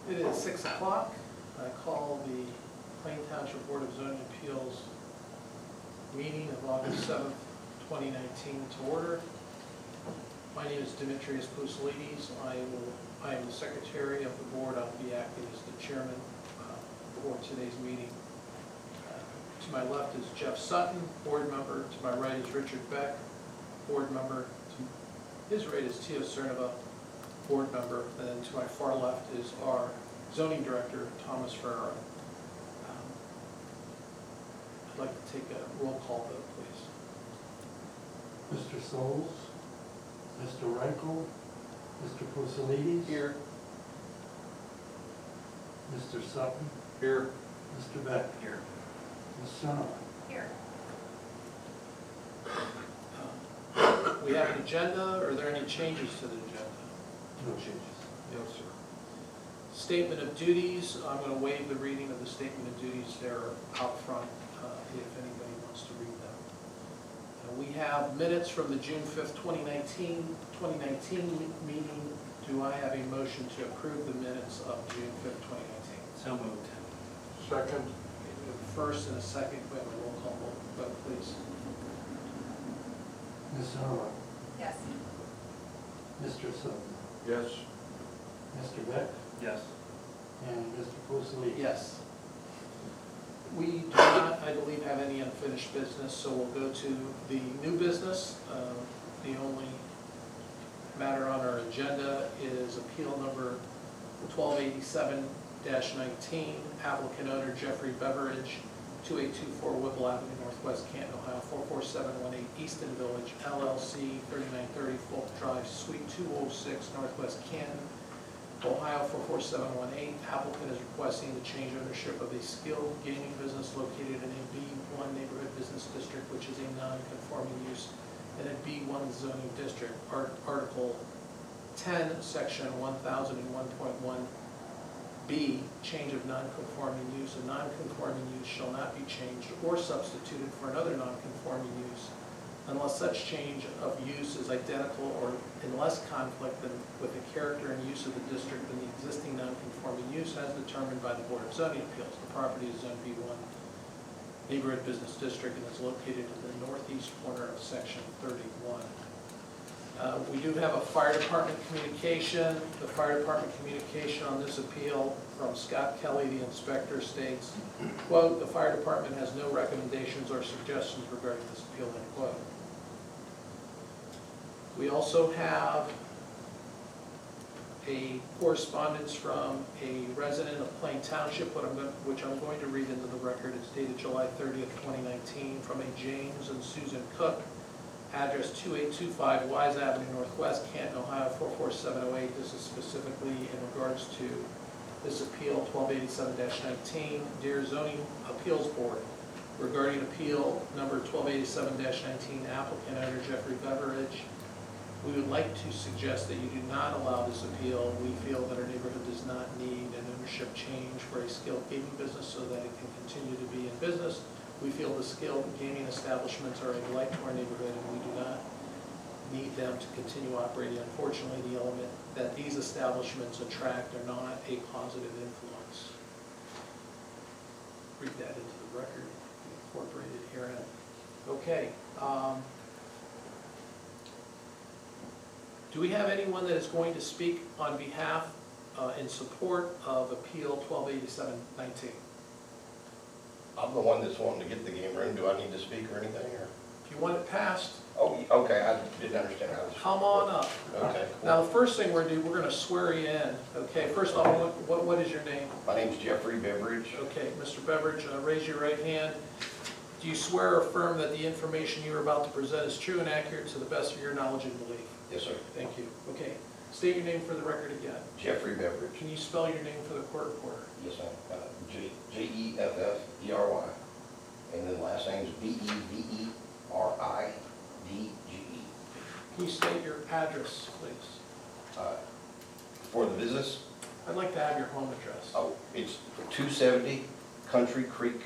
It is 6 o'clock. I call the Plain Township Board of Zoning Appeals meeting of August 7th, 2019 to order. My name is Demetrius Pousalides. I am the secretary of the board. I'll be acting as the chairman for today's meeting. To my left is Jeff Sutton, board member. To my right is Richard Beck, board member. To his right is Tio Cernova, board member. And then to my far left is our zoning director, Thomas Ferrara. I'd like to take a roll call vote, please. Mr. Souls, Mr. Reichel, Mr. Pousalides. Here. Mr. Sutton. Here. Mr. Beck. Here. Ms. Cernova. Here. We have an agenda. Are there any changes to the agenda? No changes. No, sir. Statement of duties. I'm going to waive the reading of the statement of duties there out front if anybody wants to read them. We have minutes from the June 5th, 2019 meeting. Do I have a motion to approve the minutes of June 5th, 2019? So moved. Second. Okay, we have a first and a second. We have a roll call vote, please. Ms. Cernova. Yes. Mr. Sutton. Yes. Mr. Beck. Yes. And Mr. Pousalides. Yes. We do not, I believe, have any unfinished business, so we'll go to the new business. The only matter on our agenda is appeal number 1287-19, applicant owner Jeffrey Beveridge, 2824 Whipple Avenue, Northwest Canton, Ohio, 44718 Easton Village, LLC, 3930 Folk Drive, Suite 206, Northwest Canton, Ohio, 44718. Applicant is requesting to change ownership of a skilled gaming business located in a B1 neighborhood business district, which is a non-conforming use in a B1 zoning district. Article 10, section 1001.1B, change of non-conforming use. A non-conforming use shall not be changed or substituted for another non-conforming use unless such change of use is identical or in less conflict than with the character and use of the district than the existing non-conforming use as determined by the Board of Zoning Appeals. The property is Zone B1 neighborhood business district and is located in the northeast corner of section 31. We do have a fire department communication. The fire department communication on this appeal from Scott Kelly, the inspector, states, quote, "The fire department has no recommendations or suggestions regarding this appeal," end quote. We also have a correspondence from a resident of Plain Township, which I'm going to read into the record. It's dated July 30th, 2019, from a James and Susan Cook, address 2825 Wise Avenue Northwest, Canton, Ohio, 44708. This is specifically in regards to this appeal, 1287-19. Dear Zoning Appeals Board, regarding appeal number 1287-19, applicant owner Jeffrey Beveridge, we would like to suggest that you do not allow this appeal. We feel that our neighborhood does not need an ownership change for a skilled gaming business so that it can continue to be in business. We feel the skilled gaming establishments are a delight to our neighborhood and we do not need them to continue operating. Unfortunately, the element that these establishments attract are not a positive influence. Read that into the record, incorporated herein. Okay. Do we have anyone that is going to speak on behalf in support of Appeal 1287-19? I'm the one that's wanting to get the game room. Do I need to speak or anything? Or? If you want it passed, Oh, okay. I didn't understand how this. come on up. Okay. Cool. Now, the first thing we're going to swear you in. Okay, first off, what is your name? My name's Jeffrey Beveridge. Okay, Mr. Beveridge, raise your right hand. Do you swear or affirm that the information you are about to present is true and accurate to the best of your knowledge and belief? Yes, sir. Thank you. Okay, state your name for the record again. Jeffrey Beveridge. Can you spell your name for the court reporter? Yes, ma'am. Jefffery. And then last name's Beveridge. Can you state your address, please? For the business, I'd like to have your home address. oh, it's 270 Country Creek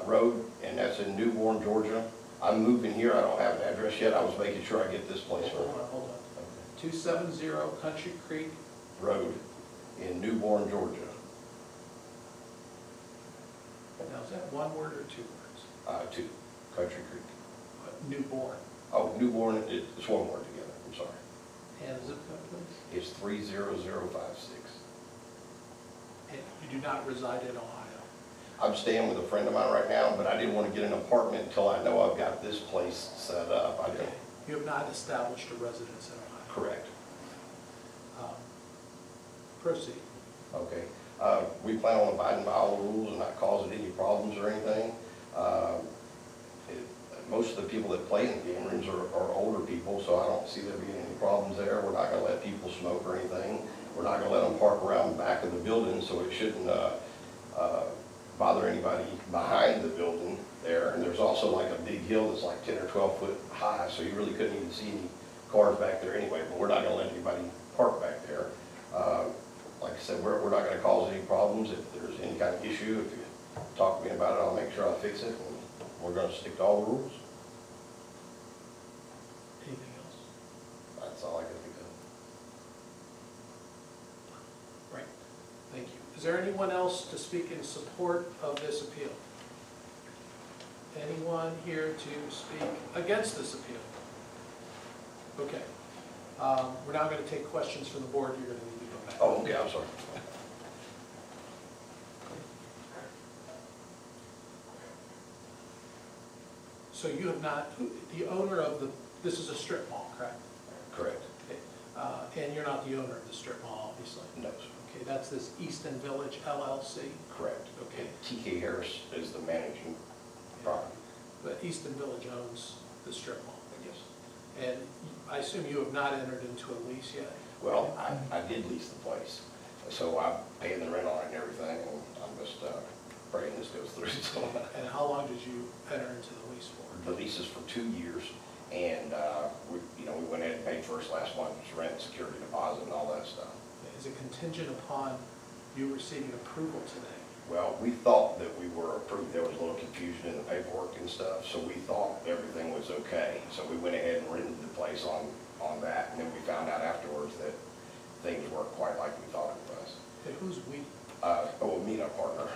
Road, and that's in Newborn, Georgia. I'm moving here. I don't have an address yet. I was making sure I get this place Hold right. on. 270 Country Creek Road in Newborn, Georgia. Now, is that one word or two words? 2, Country Creek. Newborn. Oh, Newborn, it's one word together, I'm sorry. And zip code, please? It's 30056. And you do not reside in Ohio? I'm staying with a friend of mine right now, but I didn't want to get an apartment until I know I've got this place set up. I Okay. don't. You have not established a residence in Ohio? Correct. Proceed. Okay. We plan on abiding by all the rules and not causing any problems or anything. Most of the people that play in the game rooms are older people, so I don't see there being any problems there. We're not gonna let people smoke or anything. We're not gonna let them park around the back of the building, so it shouldn't bother anybody behind the building there. And there's also like a big hill that's like 10 or 12 foot high, so you really couldn't even see any cars back there anyway, but we're not gonna let anybody park back there. Like I said, we're not gonna cause any problems. If there's any kind of issue, if you talk to me about it, I'll make sure I fix it, and we're gonna stick to all the rules. Anything else? That's all I can think of. Right. Thank you. Is there anyone else to speak in support of this appeal? Anyone here to speak against this appeal? Okay. We're now going to take questions from the board. You're going to need to go back. Oh, okay, I'm sorry. So you have not, the owner of this is a strip mall, correct? Correct. Okay. And you're not the owner of the strip mall, obviously? No, sir. Okay, that's this Easton Village LLC? Correct. Okay. TK Harris is the managing property. But Easton Village owns the strip mall? Yes. And I assume you have not entered into a lease yet? Well, I did lease the place, so I'm paying the rent on it and everything, and I'm just praying this goes through. So And how long did you enter into the lease for? the lease is for 2 years, and we went ahead and paid first last month's rent, security deposit, and all that stuff. Is it contingent upon you receiving approval today? Well, we thought that we were approved. There was a little confusion in the paperwork and stuff, so we thought everything was okay. So we went ahead and rented the place on that, and then we found out afterwards that things weren't quite like we thought it was. Okay, who's we? Me and a partner.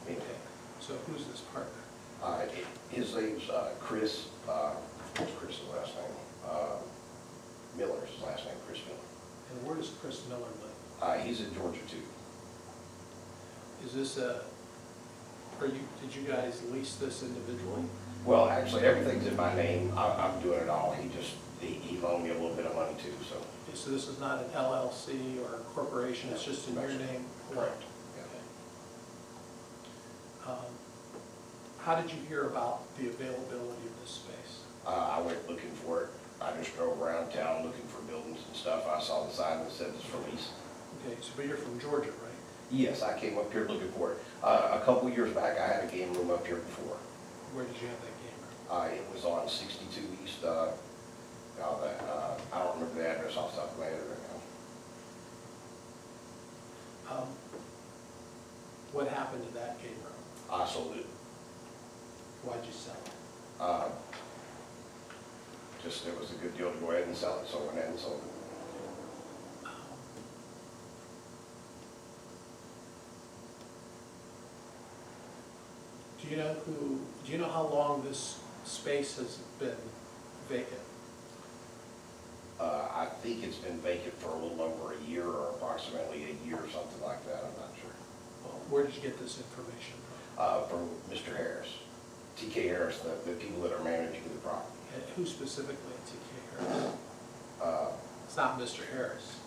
Me. Okay, so who's this partner? His name's Chris, what's Chris's last name? Miller's his last name, Chris Miller. And where does Chris Miller live? He's in Georgia too. Is this did you guys lease this individually? Well, actually, everything's in my name. I'm doing it all. He loaned me a little bit of money too, so. Okay, so this is not an LLC or a corporation, it's just in your name? Correct. Okay. How did you hear about the availability of this space? I went looking for it. I just drove around town looking for buildings and stuff. I saw the sign that said it's for lease. Okay, so but you're from Georgia, right? Yes, I came up here looking for it. A couple of years back, I had a game room up here before. Where did you have that game room? It was on 62 East, I don't remember the address off the top of my head right now. What happened to that game room? I sold it. Why'd you sell it? Just, it was a good deal to go ahead and sell it, so I went ahead and sold it. Do you know how long this space has been vacant? I think it's been vacant for a little over a year, or approximately a year, something like that, I'm not sure. Well, where did you get this information from? From Mr. Harris, TK Harris, the people that are managing the property. And who specifically at TK Harris? Uh, It's not Mr. Harris.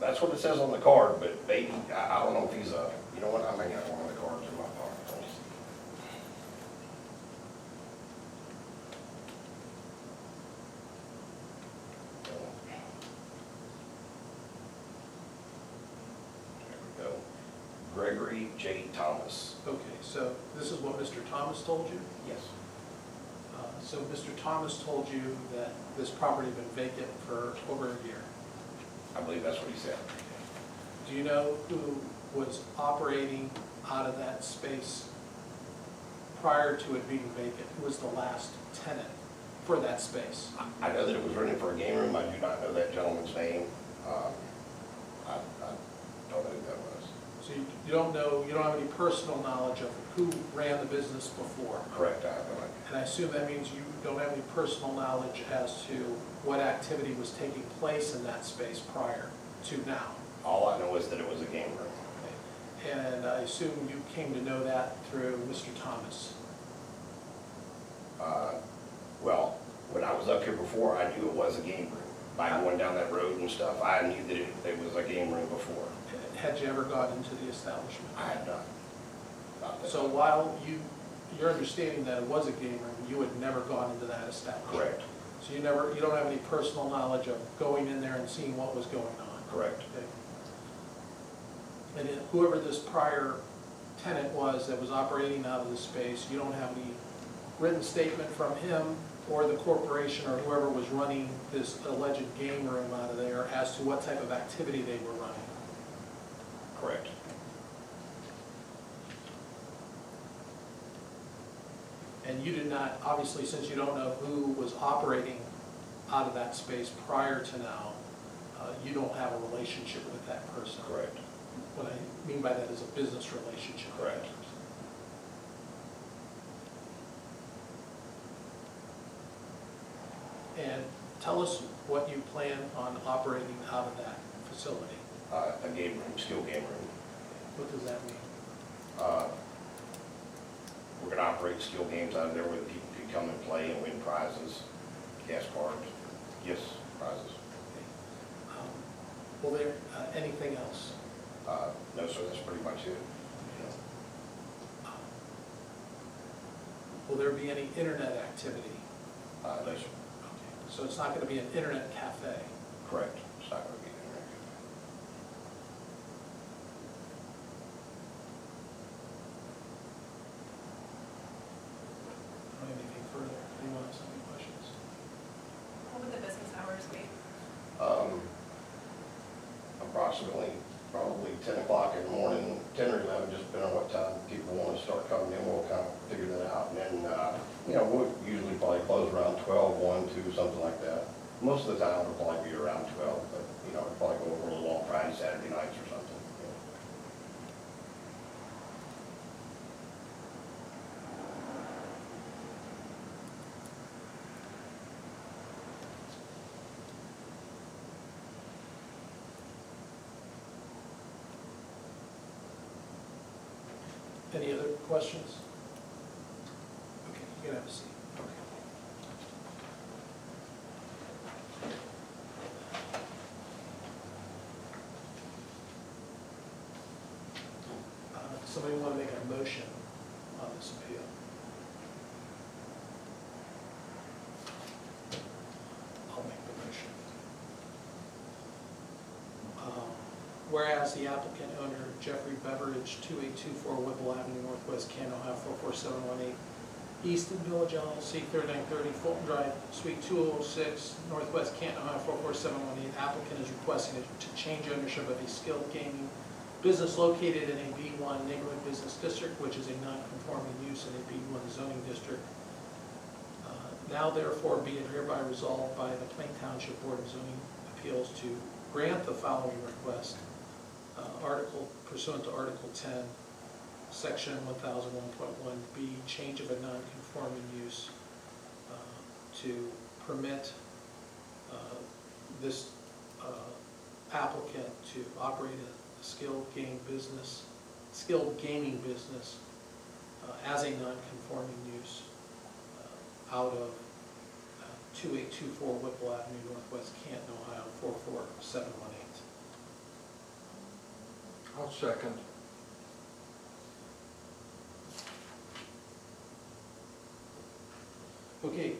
That's what it says on the card, but maybe, I don't know if he's you know what, I may have one of the cards in my pocket. Let me see. There we go. Gregory J. Thomas. Okay, so this is what Mr. Thomas told you? Yes. So Mr. Thomas told you that this property had been vacant for over a year. I believe that's what he said. Do you know who was operating out of that space prior to it being vacant? Who was the last tenant for that space? I know that it was rented for a game room. I do not know that gentleman's name. You don't know, you don't have any personal knowledge of who ran the business before. Correct, I have no idea. And I assume that means you don't have any personal knowledge as to what activity was taking place in that space prior to now. All I know is that it was a game room. And I assume you came to know that through Mr. Thomas. Well, when I was up here before, I knew it was a game room. By going down that road and stuff, I knew that it was a game room before. Had you ever gone into the establishment? I had not. Not that. So while you're understanding that it was a game room, you had never gone into that establishment? Correct, So you don't have any personal knowledge of going in there and seeing what was going on? correct. Okay. And whoever this prior tenant was that was operating out of the space, you don't have any written statement from him or the corporation or whoever was running this alleged game room out of there as to what type of activity they were running? Correct. And you did not, obviously, since you don't know who was operating out of that space prior to now, you don't have a relationship with that person. Correct. What I mean by that is a business relationship. Correct. And tell us what you plan on operating out of that facility. A game room, skill game room. What does that mean? We're gonna operate skill games out of there where the people can come and play and win prizes, gas cards, gifts, prizes. Will there, anything else? No, sir, that's pretty much it. Will there be any internet activity? No, sir. Okay. So it's not going to be an internet cafe? Correct. It's not gonna be there. I don't have anything further. Anyone else have any questions? What would the business hours be? Approximately, probably 10 o'clock in the morning, 10 or 11, just depending on what time people want to start coming in, we'll kind of figure that out. And then, we'll usually probably close around 12, 1, 2, something like that. Most of the time, it'll probably be around 12, but, it'll probably go over a little on Friday, Saturday nights or something. Any other questions? Okay, you can have a seat. Somebody want to make a motion on this appeal? I'll make the motion. Whereas the applicant owner Jeffrey Beveridge, 2824 Whipple Avenue Northwest, Canton, Ohio 44718, Easton Village LLC, 3930 Fulton Drive, Suite 206, Northwest Canton, Ohio 44718. Applicant is requesting to change ownership of a skilled gaming business located in a B1 neighborhood business district, which is a non-conforming use in a B1 zoning district. Now therefore be it hereby resolved by the Plain Township Board of Zoning Appeals to grant the following request. Pursuant to Article 10, Section 1001.1B, change of a non-conforming use to permit this applicant to operate a skilled gaming business as a non-conforming use out of 2824 Whipple Avenue Northwest, Canton, Ohio 44718. I'll second. Okay,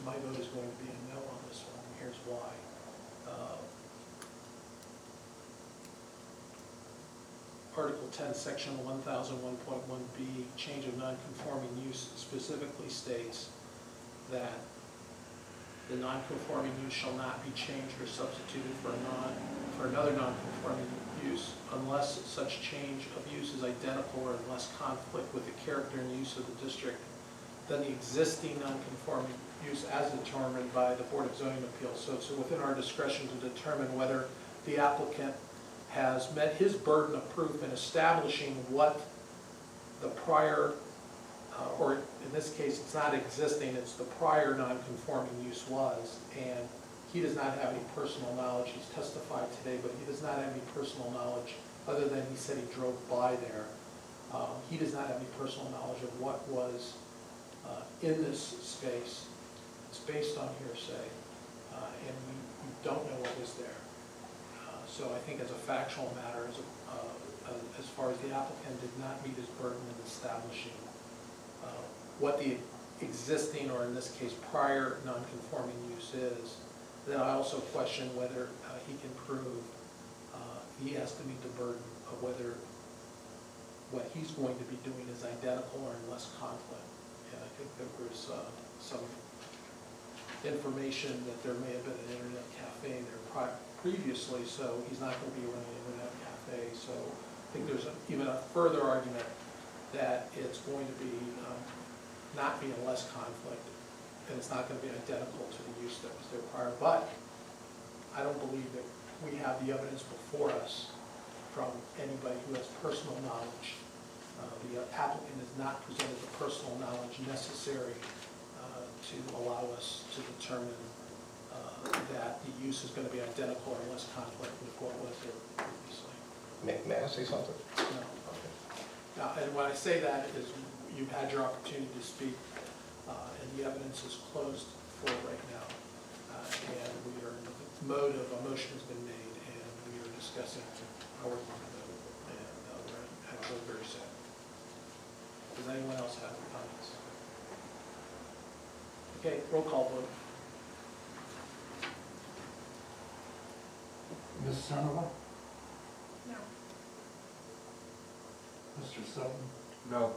my vote is going to be a no on this one, and here's why. Article 10, Section 1001.1B, change of non-conforming use specifically states that the non-conforming use shall not be changed or substituted for another non-conforming use unless such change of use is identical or in less conflict with the character and use of the district than the existing non-conforming use as determined by the Board of Zoning Appeals. So it's within our discretion to determine whether the applicant has met his burden of proof in establishing what the prior, or in this case, it's not existing, it's the prior non-conforming use was, and he does not have any personal knowledge. He's testified today, but he does not have any personal knowledge, other than he said he drove by there. He does not have any personal knowledge of what was in this space. It's based on hearsay, and we don't know what was there. So I think as a factual matter, as far as the applicant did not meet his burden in establishing what the existing, or in this case, prior non-conforming use is, then I also question whether he can prove, he has to meet the burden of whether what he's going to be doing is identical or in less conflict. And I think there was some information that there may have been an internet cafe there previously, so he's not going to be running an internet cafe. So I think there's even a further argument that it's going to be not be in less conflict, and it's not going to be identical to the use that was there prior. But I don't believe that we have the evidence before us from anybody who has personal knowledge. The applicant has not presented the personal knowledge necessary to allow us to determine that the use is going to be identical or less conflict with what was there previously. May I say something? No. Now, and when I say that is, you've had your opportunity to speak, and the evidence is closed for right now. And we are in the mode of a motion has been made, and we are discussing how we're going to vote, and we're going to have a vote very soon. Does anyone else have any comments? Okay, roll call vote. Ms. Sonova, No. Mr. Sutton, No.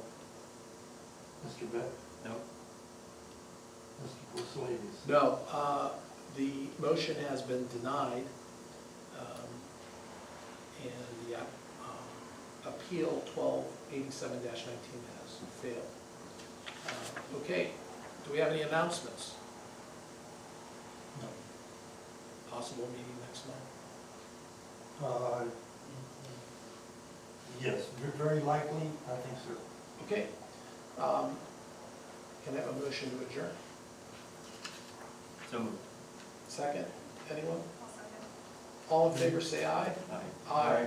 Mr. Beck, No. Mr. Pucilides. No, the motion has been denied, and the appeal 1287-19 has failed. Okay, do we have any announcements? No. Possible meeting next month? Yes, very likely, I think so. Okay. Can I have a motion to adjourn? So moved. Second, anyone? I'll second. All in favor, say aye. Aye.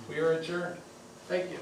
We are adjourned. Thank you.